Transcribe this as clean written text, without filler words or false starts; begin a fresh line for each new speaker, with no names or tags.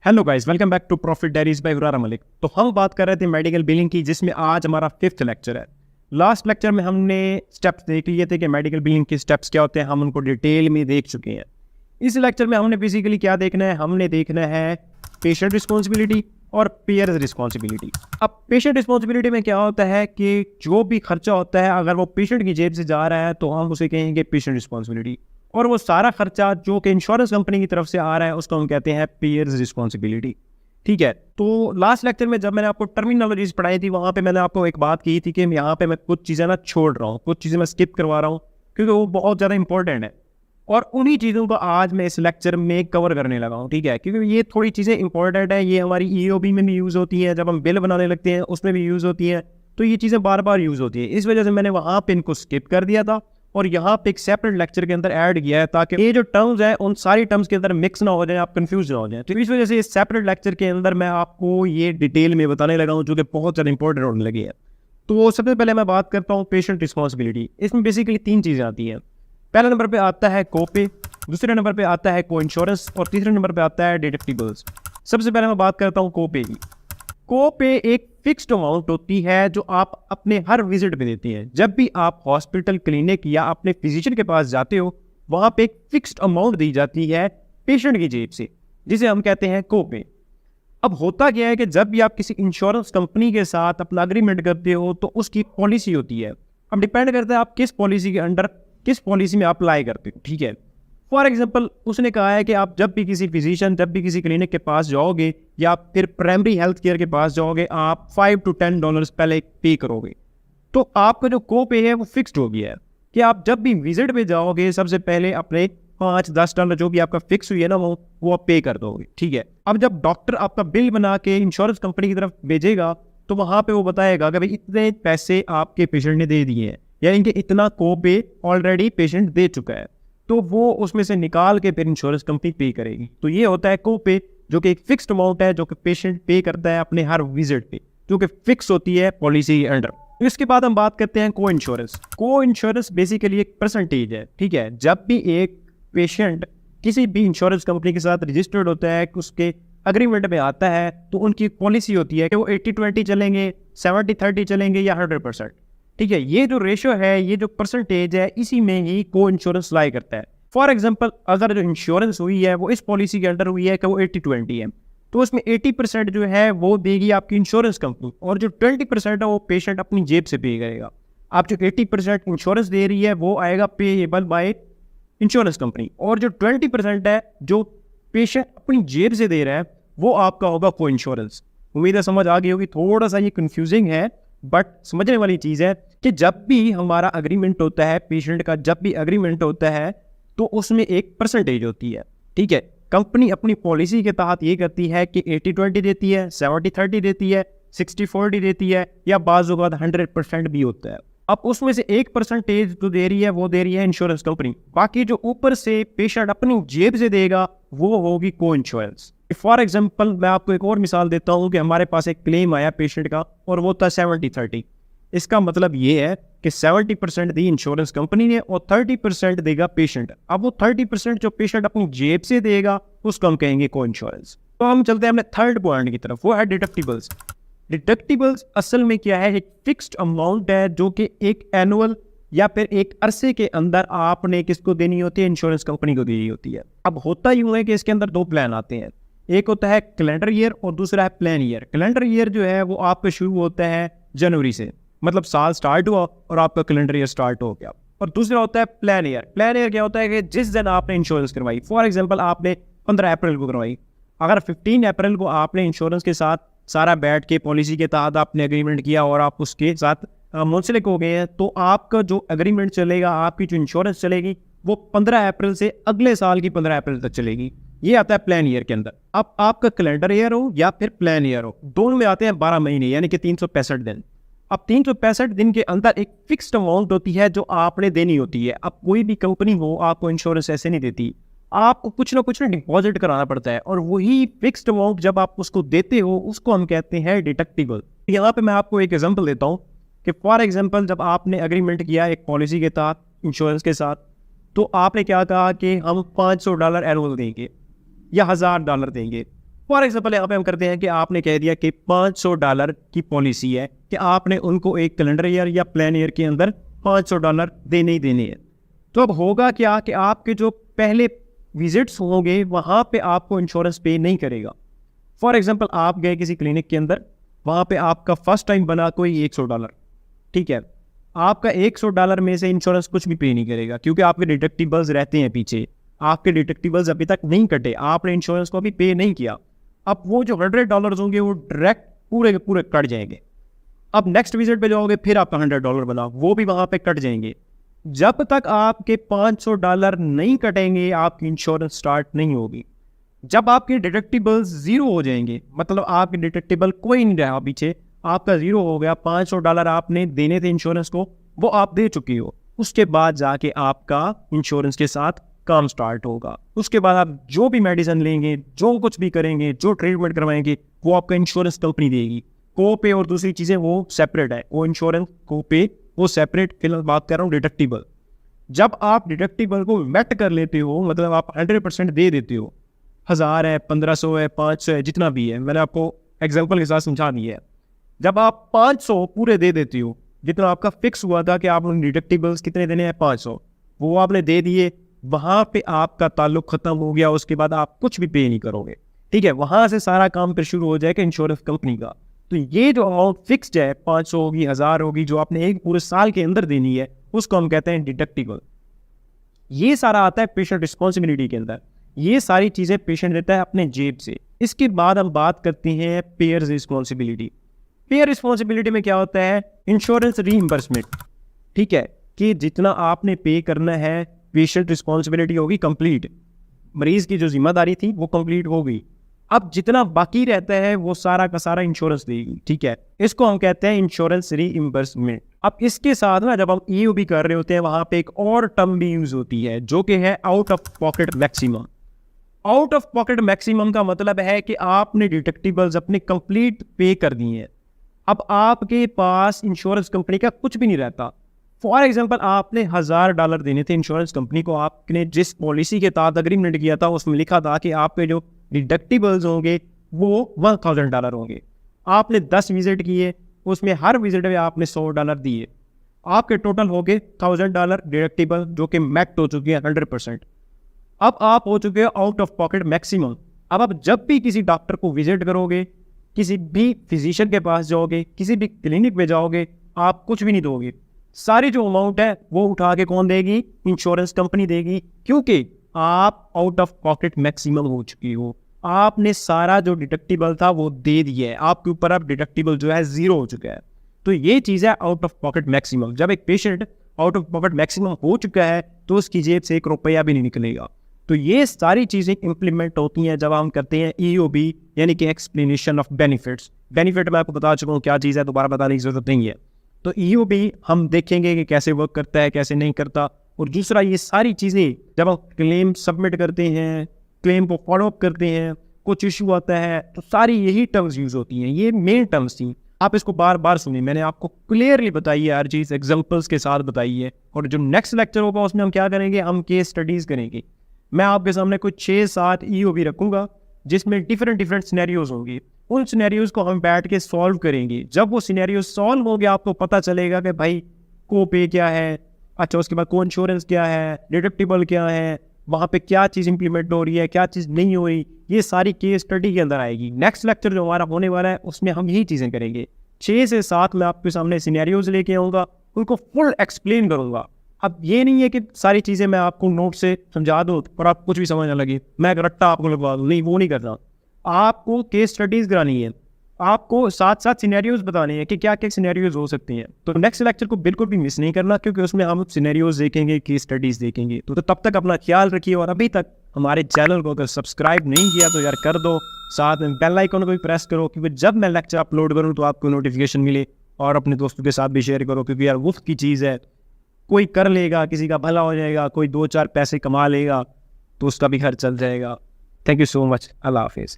Hello guys, welcome back to profit diaries by Huraira Malik. तो हम बात कर रहे थे मेडिकल बिलिंग की, जिसमें आज हमारा 5th लेक्चर है। लास्ट लेक्चर में हमने स्टेप्स देख लिए थे कि मेडिकल बिलिंग के स्टेप्स क्या होते हैं, हम उनको डिटेल में देख चुके हैं। इस लेक्चर में हमने बेसिकली क्या देखना है, हमने देखना है पेशेंट रिस्पॉन्सिबिलिटी और पेयर्स रिस्पॉन्सिबिलिटी। अब पेशेंट रिस्पॉन्सिबिलिटी में क्या होता है कि जो भी खर्चा होता है अगर वो पेशेंट की जेब से जा रहा है तो हम उसे कहेंगे पेशेंट रिस्पॉन्सिबिलिटी, और वो सारा खर्चा जो कि इंश्योरेंस कंपनी की तरफ से आ रहा है उसको हम कहते हैं पेयर्स रिस्पॉन्सिबिलिटी। ठीक है, तो लास्ट लेक्चर में जब मैंने आपको टर्मिनोलॉजीज पढ़ाई थी वहां पे मैंने आपको एक बात की थी कि यहाँ पे मैं कुछ चीज़ें ना छोड़ रहा हूँ, कुछ चीज़ें मैं स्किप करवा रहा हूँ क्योंकि वो बहुत ज़्यादा इंपॉर्टेंट है, और उन्हीं चीज़ों को आज मैं इस लेक्चर में कवर करने लगा हूँ। ठीक है, क्योंकि ये थोड़ी चीज़ें इंपॉर्टेंट है, ये हमारी ईओबी में भी यूज़ होती है, जब हम बिल बनाने लगते हैं उसमें भी यूज़ होती है, तो ये चीज़ें बार बार यूज़ होती है। इस वजह से मैंने वहाँ पे इनको स्किप कर दिया था और यहाँ पे एक सेपरेट लेक्चर के अंदर ऐड किया है ताकि ये जो टर्म्स हैं उन सारी टर्म्स के अंदर मिक्स ना हो जाए, आप कंफ्यूज ना हो जाए। तो इस वजह से इस सेपरेट लेक्चर के अंदर मैं आपको ये डिटेल में बताने लगा हूँ जो कि बहुत ज़्यादा इंपॉर्टेंट होने लगी है। तो सबसे पहले मैं बात करता हूँ पेशेंट रिस्पॉन्सिबिलिटी। इसमें बेसिकली 3 चीज़ें आती हैं। पहले नंबर पे आता है कोपे, दूसरे नंबर पे आता है को इंश्योरेंस और तीसरे नंबर पे आता है डिडक्टिबल्स। सबसे पहले मैं बात करता हूँ कोपे की। कोपे एक फिक्स्ड अमाउंट होती है जो आप अपने हर विजिट पे देती हैं। जब भी आप हॉस्पिटल, क्लिनिक या अपने फिजिशियन के पास जाते हो वहां पे एक फिक्स्ड अमाउंट दी जाती है पेशेंट की जेब से, जिसे हम कहते हैं कोपे। अब होता क्या है कि जब भी आप किसी इंश्योरेंस कंपनी के साथ अपना अग्रीमेंट करते हो तो उसकी पॉलिसी होती है। अब डिपेंड करता है आप किस पॉलिसी के अंडर, किस पॉलिसी में आप अप्लाई करते हो। ठीक है, फॉर एग्जाम्पल उसने कहा है कि आप जब भी किसी फिजिशियन, जब भी किसी क्लिनिक के पास जाओगे या फिर प्राइमरी हेल्थ केयर के पास जाओगे, आप $5 to $10 पहले पे करोगे। तो आपका जो को पे है वो फिक्स्ड हो गया है कि आप जब भी विजिट पे जाओगे सबसे पहले अपने $5-10 जो भी आपका फिक्स हुई है ना वो आप पे कर दोगे। ठीक है, अब जब डॉक्टर आपका बिल बना के इंश्योरेंस कंपनी की तरफ भेजेगा तो वहां पे वो बताएगा कि भाई इतने पैसे आपके पेशेंट ने दे दिए हैं या इनके इतना को पे ऑलरेडी पेशेंट दे चुका है, तो वो उसमें से निकाल के फिर इंश्योरेंस कंपनी पे करेगी। तो ये होता है को पे, जो कि एक फिक्स्ड अमाउंट है जो कि पेशेंट पे करता है अपने हर विजिट पे, जो कि फिक्स होती है पॉलिसी के अंडर। इसके बाद हम बात करते हैं को इंश्योरेंस। को इंश्योरेंस बेसिकली एक परसेंटेज है। ठीक है, जब भी एक पेशेंट किसी भी इंश्योरेंस कंपनी के साथ रजिस्टर्ड होता है, उसके अग्रीमेंट में आता है, तो उनकी एक पॉलिसी होती है कि वो 80-20 चलेंगे, 70-30 चलेंगे या 100%। ठीक है, ये जो रेशियो है, ये जो परसेंटेज है, इसी में ही को इंश्योरेंस लाई करता है। फॉर एग्जांपल अगर जो इंश्योरेंस हुई है वो इस पॉलिसी के अंडर हुई है कि वो 80-20 है, तो उसमें 80% जो है वो देगी आपकी इंश्योरेंस कंपनी और जो 20% है वो पेशेंट अपनी जेब से पे करेगा। आप जो 80% इंश्योरेंस दे रही है वो आएगा पेएबल बाय इंश्योरेंस कंपनी, और जो 20% है जो पेशेंट अपनी जेब से दे रहा है वो आपका होगा को इंश्योरेंस। उम्मीद है समझ आ गई होगी। थोड़ा सा ये कंफ्यूजिंग है बट समझने वाली चीज़ है कि जब भी हमारा अग्रीमेंट होता है, पेशेंट का जब भी अग्रीमेंट होता है तो उसमें एक परसेंटेज होती है। ठीक है, कंपनी अपनी पॉलिसी के तहत ये करती है कि 80-20 देती है, 70-30 देती है, 60-40 देती है, या बाज़ औक़ात 100% भी होता है। अब उसमें से एक परसेंटेज जो दे रही है वो दे रही है इंश्योरेंस कंपनी, बाकी जो ऊपर से पेशेंट अपनी जेब से देगा वो होगी को इंश्योरेंस। फॉर एग्जाम्पल मैं आपको एक और मिसाल देता हूँ कि हमारे पास एक क्लेम आया पेशेंट का और वो था 70-30। इसका मतलब ये है कि 70% दी इंश्योरेंस कंपनी ने और 30% देगा पेशेंट। अब वो 30% जो पेशेंट अपनी जेब से देगा उसको हम कहेंगे को इंश्योरेंस। तो हम चलते हैं अपने थर्ड पॉइंट की तरफ, वो है डिडक्टिबल्स। डिडक्टिबल्स असल में क्या है, एक फिक्स्ड अमाउंट है जो कि एक एनुअल या फिर एक अरसे के अंदर आपने किसको देनी होती है, इंश्योरेंस कंपनी को देनी होती है। अब होता यूं है कि इसके अंदर 2 प्लान आते हैं, एक होता है कैलेंडर ईयर और दूसरा है प्लान ईयर। कैलेंडर ईयर जो है वो आपका शुरू होता है जनवरी से, मतलब साल स्टार्ट हुआ और आपका कैलेंडर ईयर स्टार्ट हो गया। और दूसरा होता है प्लान ईयर। प्लान ईयर क्या होता है कि जिस दिन आपने इंश्योरेंस करवाई, फॉर एग्जांपल आपने 15 अप्रैल को करवाई, अगर 15 अप्रैल को आपने इंश्योरेंस के साथ सारा बैठ के पॉलिसी के तहत आपने एग्रीमेंट किया और आप उसके साथ मुंसलिक हो गए हैं, तो आपका जो एग्रीमेंट चलेगा, आपकी जो इंश्योरेंस चलेगी वो 15 अप्रैल से अगले साल की 15 अप्रैल तक चलेगी। ये आता है प्लान ईयर के अंदर। अब आपका कैलेंडर ईयर हो या फिर प्लान ईयर हो, दोनों में आते हैं 12 महीने यानी कि 365 दिन। अब 365 दिन के अंदर एक फिक्स्ड अमाउंट होती है जो आपने देनी होती है। अब कोई भी कंपनी हो आपको इंश्योरेंस ऐसे नहीं देती, आपको कुछ ना डिपॉजिट कराना पड़ता है, और वही फिक्स्ड अमाउंट जब आप उसको देते हो उसको हम कहते हैं डिडक्टिबल। यहाँ पे मैं आपको एक एग्जांपल देता हूँ कि फॉर एग्जांपल जब आपने एग्रीमेंट किया एक पॉलिसी के तहत इंश्योरेंस के साथ, तो आपने क्या कहा कि हम $500 एनुअल देंगे या $1000 देंगे। फॉर एग्जाम्पल यहाँ पे हम करते हैं कि आपने कह दिया कि $500 की पॉलिसी है कि आपने उनको एक कैलेंडर ईयर या प्लान ईयर के अंदर $500 देने ही देने हैं। तो अब होगा क्या कि आपके जो पहले विजिट्स होंगे वहाँ पे आपको इंश्योरेंस पे नहीं करेगा। फॉर एग्जांपल आप गए किसी क्लिनिक के अंदर, वहाँ पे आपका फर्स्ट टाइम बना कोई $100, ठीक है, आपका $100 में से इंश्योरेंस कुछ भी पे नहीं करेगा क्योंकि आपके डिडक्टिबल्स रहते हैं पीछे, आपके डिडक्टिबल्स अभी तक नहीं कटे, आपने इंश्योरेंस को अभी पे नहीं किया। अब वो जो $100 होंगे वो डायरेक्ट पूरे के पूरे कट जाएंगे। अब नेक्स्ट विजिट पे जाओगे फिर आपका $100 बना, वो भी वहाँ पे कट जाएंगे। जब तक आपके $500 नहीं कटेंगे आपकी इंश्योरेंस स्टार्ट नहीं होगी। जब आपके डिडक्टिबल्स जीरो हो जाएंगे, मतलब आपके डिडक्टिबल कोई नहीं रहा पीछे, आपका जीरो हो गया, $500 आपने देने थे इंश्योरेंस को, वो आप दे चुके हो, उसके बाद जाके आपका इंश्योरेंस के साथ काम स्टार्ट होगा। उसके बाद आप जो भी मेडिसिन लेंगे, जो कुछ भी करेंगे, जो ट्रीटमेंट करवाएंगे, वो आपका इंश्योरेंस कंपनी देगी। को पे और दूसरी चीज़ें वो सेपरेट है, वो इंश्योरेंस को पे वो सेपरेट। फिलहाल बात कर रहा हूँ डिडक्टिबल। जब आप डिडक्टिबल को मेट कर लेते हो, मतलब आप 100% दे देते हो, 1000 है, 1500 है, 500 है, जितना भी है, मैंने आपको एग्जाम्पल के साथ समझा दिया है। जब आप 500 पूरे दे देते हो, जितना आपका फिक्स हुआ था कि आप डिडक्टिबल्स कितने देने हैं 500, वो आपने दे दिए, वहाँ पे आपका ताल्लुक खत्म हो गया। उसके बाद आप कुछ भी पे नहीं करोगे, ठीक है। वहाँ से सारा काम फिर शुरू हो जाएगा इंश्योरेंस कंपनी का। तो ये जो अमाउंट फिक्स्ड है, 500 होगी, 1000 होगी, जो आपने एक पूरे साल के अंदर देनी है, उसको हम कहते हैं डिडक्टिबल। ये सारा आता है पेशेंट रिस्पॉन्सिबिलिटी के अंदर। ये सारी चीज़ें पेशेंट देता है अपने जेब से। इसके बाद हम बात करते हैं पेयर्स रिस्पॉन्सिबिलिटी। पेयर रिस्पॉन्सिबिलिटी में क्या होता है? इंश्योरेंस रीइंबर्समेंट, ठीक है, कि जितना आपने पे करना है, पेशेंट रिस्पॉन्सिबिलिटी होगी कंप्लीट, मरीज की जो जिम्मेदारी थी वो कंप्लीट हो गई। अब जितना बाकी रहता है वो सारा का सारा इंश्योरेंस देगी, ठीक है। इसको हम कहते हैं इंश्योरेंस रीइंबर्समेंट। अब इसके साथ ना जब हम ईओबी कर रहे होते हैं, वहां पे एक और टर्म भी यूज होती है जो कि है out of pocket maximum. Out of pocket maximum का मतलब है कि आपने डिडक्टिबल्स अपने कंप्लीट पे कर दिए हैं, अब आपके पास इंश्योरेंस कंपनी का कुछ भी नहीं रहता। फॉर एग्जाम्पल आपने $1000 देने थे इंश्योरेंस कंपनी को, आपने जिस पॉलिसी के तहत अग्रीमेंट किया था उसमें लिखा था कि आपके जो डिडक्टिबल्स होंगे वो $1000 होंगे। आपने 10 विजिट किए, उसमें हर विजिट में आपने $100 दिए, आपके टोटल हो गए $1000 डिडक्टिबल, जो कि मैक्ट हो चुकी है 100%। अब आप हो चुके हो आउट ऑफ पॉकेट मैक्सिमम। अब आप जब भी किसी डॉक्टर को विजिट करोगे, किसी भी फिजिशियन के पास जाओगे, किसी भी क्लिनिक में जाओगे, आप कुछ भी नहीं दोगे, सारी जो अमाउंट है वो उठा के कौन देगी? इंश्योरेंस कंपनी देगी, क्योंकि आप आउट ऑफ पॉकेट मैक्सिमम हो चुकी हो। आपने सारा जो डिडक्टिबल था वो दे दिया है, आपके ऊपर अब डिडक्टिबल जो है जीरो हो चुका है। तो ये चीज़ है आउट ऑफ पॉकेट मैक्सिमम। जब एक patient out of pocket maximum हो चुका है तो उसकी जेब से ₹1 भी नहीं निकलेगा। तो ये सारी चीज़ें इंप्लीमेंट होती हैं जब हम करते हैं ईओबी, यानी कि एक्सप्लेनेशन ऑफ बेनिफिट्स। बेनिफिट मैं आपको बता चुका हूँ क्या चीज़ है, दोबारा बताने की जरूरत नहीं है। तो ईओबी हम देखेंगे कि कैसे वर्क करता है, कैसे नहीं करता। और दूसरा, ये सारी चीज़ें जब हम क्लेम सबमिट करते हैं, क्लेम को फॉलोअप करते हैं, कुछ इशू आता है, तो सारी यही टर्म्स यूज होती हैं। ये मेन टर्म्स थी, आप इसको बार बार सुनिए, मैंने आपको क्लियरली बताई है, हर चीज़ एग्जाम्पल्स के साथ बताई है। और जो नेक्स्ट लेक्चर होगा उसमें हम क्या करेंगे? हम केस स्टडीज़ करेंगे। मैं आपके सामने कुछ 6-7 ईओबी रखूंगा जिसमें डिफरेंट सिनेरियोज होंगे। उन सिनेरियोज को हम बैठ के सॉल्व करेंगे। जब वो सिनेरियो सॉल्व हो गया आपको पता चलेगा कि भाई को पे क्या है, अच्छा उसके बाद को इंश्योरेंस क्या है, डिडक्टिबल क्या है, वहाँ पे क्या चीज़ इंप्लीमेंट हो रही है, क्या चीज़ नहीं हो रही, ये सारी केस स्टडी के अंदर आएगी। नेक्स्ट लेक्चर जो हमारा होने वाला है उसमें हम यही चीज़ें करेंगे। 6 से 7 मैं आपके सामने सिनेरियोज लेके आऊँगा, उनको फुल एक्सप्लेन करूँगा। अब ये नहीं है कि सारी चीज़ें मैं आपको नोट से समझा दूँ और आप कुछ भी समझ ना लगे, मैं एक रट्टा आपको लगवा दूँ, नहीं, वो नहीं करना। आपको केस स्टडीज़ करानी है, आपको साथ सिनेरियोज बताने हैं कि क्या क्या सिनेरियोज हो सकते हैं। तो नेक्स्ट लेक्चर को बिल्कुल भी मिस नहीं करना, क्योंकि उसमें हम सिनेरियोज देखेंगे, केस स्टडीज़ देखेंगे। तो तब तक अपना ख्याल रखिए, और अभी तक हमारे चैनल को अगर सब्सक्राइब नहीं किया तो यार कर दो, साथ में बेल आइकन को भी प्रेस करो, क्योंकि जब मैं लेक्चर अपलोड करूँ तो आपको नोटिफिकेशन मिले। और अपने दोस्तों के साथ भी शेयर करो, क्योंकि यार मुफ्त की चीज़ है, कोई कर लेगा, किसी का भला हो जाएगा, कोई 2-4 पैसे कमा लेगा तो उसका भी खर्च चल जाएगा। थैंक यू सो मच, अल्लाह हाफिज़।